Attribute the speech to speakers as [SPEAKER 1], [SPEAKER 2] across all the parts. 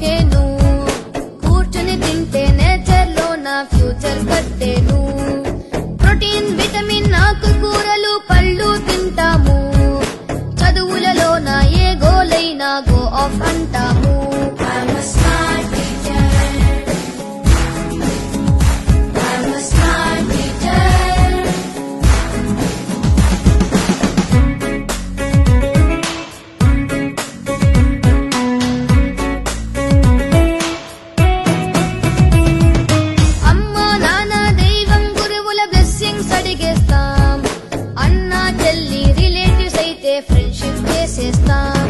[SPEAKER 1] ఓకేను, కూర్చుని తింటే నేచర్ లో నా ఫ్యూచర్ కట్టేను. ప్రోటీన్ విటమిన్ ఆకుకూరలు పళ్ళు తింటాము, చదువులలో నా ఏ గోలైనా గో ఆఫ్ అంటాము. ఫ్రెండ్షిప్ చేసేస్తాం.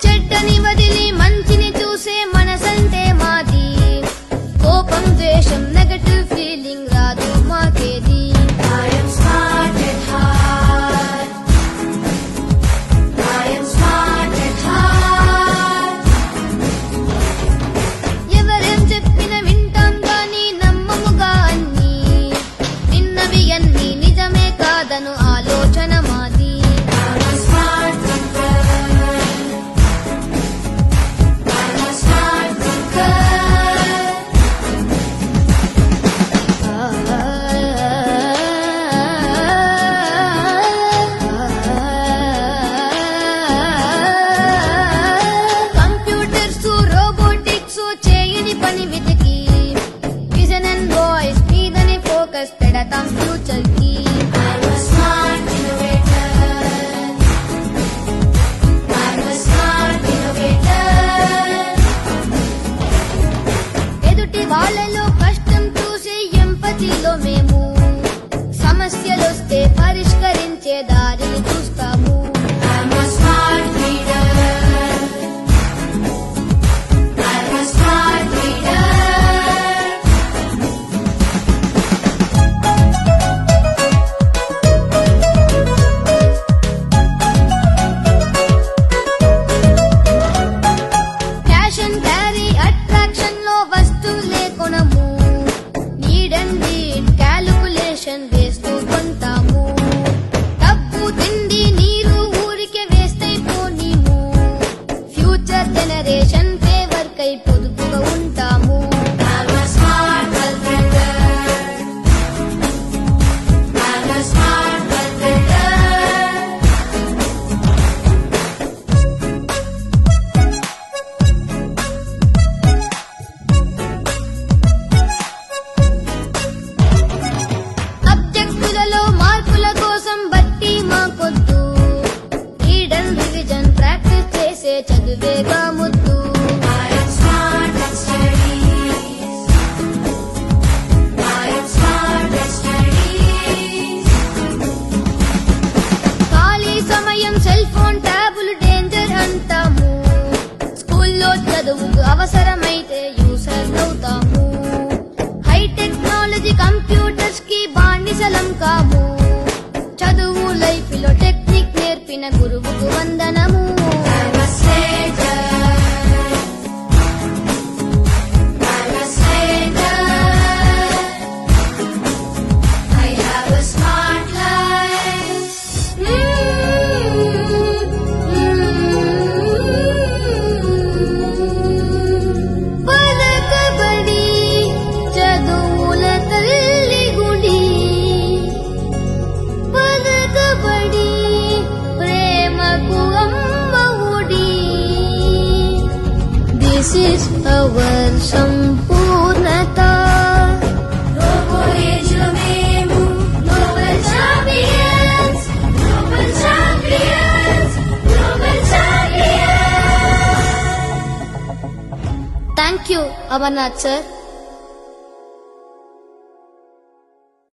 [SPEAKER 1] చెడ్డని వదిలి మంచిని చూసే మనసంటే మాది, కోపం ద్వేషం నెగటివ్ ఫీలింగ్ రాదు మాకేది. ఆలోచన మాది. కంప్యూటర్స్ రోబోటిక్స్ చేయని పని వెతికి విజన్ అండ్ వాయిస్ మీదనే ఫోకస్ పెడతాం ఫ్యూచర్ కి. వాళ్ళలో కష్టం చూసి ఎంపతిలో మేము సమస్యలొస్తే పరిష్కరించే దారిని చూస్తాము. క్యాష్ అండ్ క్యారీ అట్రాక్షన్ లో వస్తువులే కొనము, నీడ్ అండ్ నీడ్ క్యాలిక్యులేషన్ వేస్తూ కొంటాము. డబ్బు తిండి నీరు ఊరికే వేస్ట్ అయిపోనీము, ఫ్యూచర్ జనరేషన్ ఫేవర్ కై పొదుపుగా ఉంటాము. మార్కుల కోసం బట్టి మాకొద్దు, రీడ్ అండ్ రివిజన్ ప్రాక్టీస్ చేసే చదువేగా ముద్దు. ఖాళీ సమయం సెల్ ఫోన్ ట్యాబులు డేంజర్ అంటాము, స్కూల్లో చదువుకు అవసరమైతే యూసర్ అవుతాము. హై టెక్నాలజీ కంప్యూటర్స్ కి బానిసలం కాము, చదువు లైఫ్ లో టెక్నిక్ నేర్పిన గురువుకు వందనము. This is our Sampurnata. Robo Age Memu, Global Champions, Global Champions, Global Champions. Thank you, Amarnath sir.